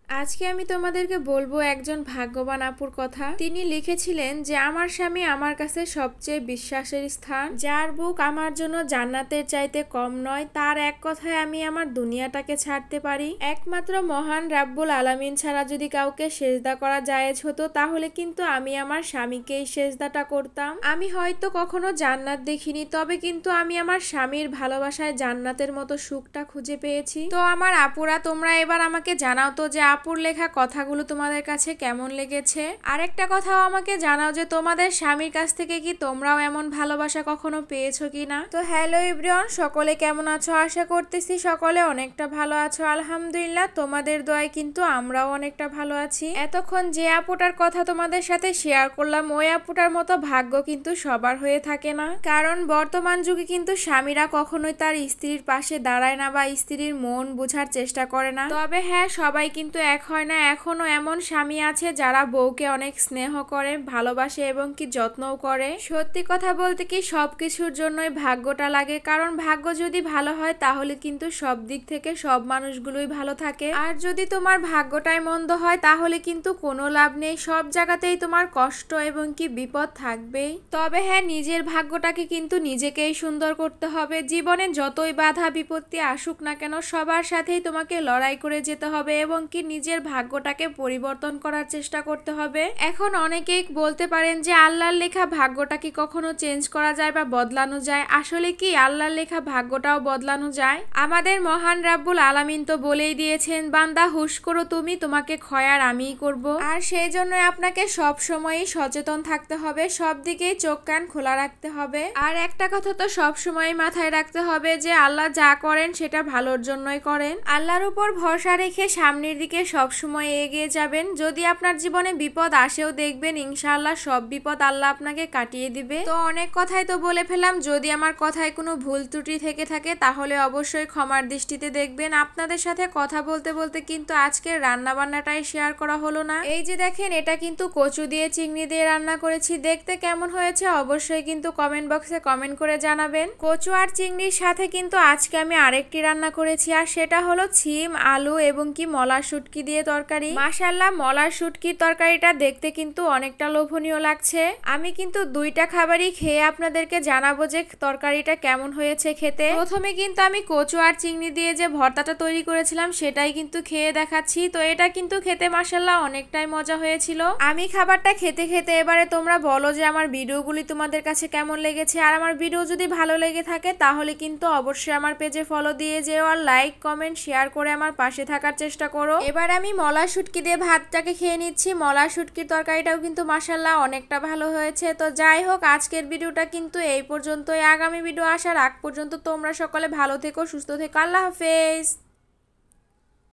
আজকে আমি তোমাদেরকে বলবো একজন ভাগ্যবান আপুর কথা। তিনি লিখেছিলেন যে আমার স্বামী আমার কাছে সবচেয়ে বিশ্বাসের স্থান, যার বুক আমার জন্য জান্নাতের চাইতে কম নয়, তার এক কথায় আমি আমার দুনিয়াটাকে ছাড়তে পারি। একমাত্র মহান রাব্বুল আলামিন ছাড়া যদি কাউকে সেজদা করা জায়েজ হতো তাহলে কিন্তু আমি আমার স্বামীকেই সেজদাটা করতাম। আমি হয়তো কখনো জান্নাত দেখিনি, তবে কিন্তু আমি আমার স্বামীর ভালোবাসায় জান্নাতের মতো সুখটা খুঁজে পেয়েছি। তো আমার আপুরা, তোমরা এবার আমাকে জানাও তো যে আপুর লেখা কথাগুলো তোমাদের কাছে কেমন লেগেছে। আরেকটা কথাও আমাকে জানাও যে তোমাদের স্বামীর কাছ থেকে কি তোমরাও এমন ভালোবাসা কখনো পেয়েছো কিনা। তো হ্যালো এভরিওয়ান, সকলে কেমন আছো? আশা করতেছি সকলে অনেকটা ভালো আছো। আলহামদুলিল্লাহ, তোমাদের দোয়ায় কিন্তু আমরাও অনেকটা ভালো আছি। এতক্ষণ যে আপুটার কথা তোমাদের সাথে শেয়ার করলাম, ওই আপুটার মতো ভাগ্য কিন্তু সবার হয়ে থাকে না। কারণ বর্তমান যুগে কিন্তু স্বামীরা কখনোই তার স্ত্রীর পাশে দাঁড়ায় না বা স্ত্রীর মন বোঝার চেষ্টা করে না। তবে হ্যাঁ, সবাই কিন্তু এক হয় না। এখনো এমন স্বামী আছে যারা বউকে অনেক স্নেহ করে, ভালোবাসে এবং কি যত্নও করে। সত্যি কথা বলতে কি সবকিছুর জন্যই ভাগ্যটা লাগে, কারণ ভাগ্য যদি ভালো হয় তাহলে কিন্তু সব দিক থেকে সব মানুষগুলোই ভালো থাকে। আর যদি তোমার ভাগ্যটাই মন্দ হয় তাহলে কিন্তু কোনো লাভ নেই, সব জায়গাতেই তোমার কষ্ট এবং কি বিপদ থাকবেই। তবে হ্যাঁ, নিজের ভাগ্যটাকে কিন্তু নিজেকেই সুন্দর করতে হবে। জীবনে যতই বাধা বিপত্তি আসুক না কেন, সবার সাথেই তোমাকে লড়াই করে যেতে হবে এবং কি নিজের ভাগ্যটাকে পরিবর্তন করার চেষ্টা করতে হবে। এখন অনেকেই বলতে পারেন যে আল্লাহর লেখা ভাগ্যটা কি কখনো চেঞ্জ করা যায় বা বদলানো যায়? আসলে কি আল্লাহর লেখা ভাগ্যটাও বদলানো যায়? আমাদের মহান রাব্বুল আলামিন তো বলেই দিয়েছেন, বান্দা হুশ করো তুমি, তোমাকে খয়ার আমিই করব। আর সেই জন্য আপনাকে সব সময়ই সচেতন থাকতে হবে, সব দিকেই চোখ কান খোলা রাখতে হবে। আর একটা কথা তো সব সময় মাথায় রাখতে হবে যে আল্লাহ যা করেন সেটা ভালোর জন্যই করেন। আল্লাহর উপর ভরসা রেখে সামনের দিকে সব সময় এগিয়ে যাবেন। যদি আপনার জীবনে বিপদ আসেও দেখবেন ইনশাআল্লাহ সব বিপদ আল্লাহ আপনাকে কাটিয়ে দিবে। তো অনেক কথাই তো বলে ফেলাম, যদি আমার কথায় কোনো ভুল ত্রুটি থেকে থাকে তাহলে অবশ্যই ক্ষমার দৃষ্টিতে দেখবেন। আপনাদের সাথে কথা বলতে বলতে কিন্তু আজকের রান্না বান্নাটাই শেয়ার করা হলো না। এই যে দেখেন, এটা কিন্তু কচু দিয়ে চিংড়ি দিয়ে রান্না করেছি। দেখতে কেমন হয়েছে অবশ্যই কিন্তু কমেন্ট বক্সে কমেন্ট করে জানাবেন। কচু আর চিংড়ির সাথে কিন্তু আজকে আমি আরেকটি রান্না করেছি, আর সেটা হলো ছিম, আলু এবং কি মলার শুটকি দিয়ে তরকারি। মাশাআল্লাহ, মলার শুটকির তরকারিটা দেখতে কিন্তু অনেকটা লোভনীয় লাগছে। আমি কিন্তু দুইটা খাবারই খেয়ে আপনাদেরকে জানাবো যে তরকারিটা কেমন হয়েছে খেতে। প্রথমে কিন্তু আমি কচু আর চিংড়ি দিয়ে যে ভর্তাটা তৈরি করেছিলাম সেটাই কিন্তু খেয়ে দেখাচ্ছি। তো এটা কিন্তু খেতে মাশাআল্লাহ অনেকটাই মজা হয়েছিল। আমি খাবারটা খেতে খেতে এবারে তোমরা বলো যে আমার ভিডিওগুলি তোমাদের কাছে কেমন লেগেছে। আর আমার ভিডিও যদি ভালো লেগে থাকে তাহলে কিন্তু অবশ্যই আমার পেজে ফলো দিয়ে যেও, আর লাইক কমেন্ট শেয়ার করে আমার পাশে থাকার চেষ্টা করো। এবার আমি মলার শুটকি দিয়ে ভাতটাকে খেয়ে নিচ্ছি। মলার শুটকির তরকারিটাও কিন্তু মাশাআল্লাহ অনেকটা ভালো হয়েছে। তো যাই হোক, আজকের ভিডিওটা কিন্তু এই পর্যন্তই। আগামী ভিডিও আসার আগ পর্যন্ত তোমরা সকলে ভালো থেকো, সুস্থ থেকো। আল্লাহ হাফেজ।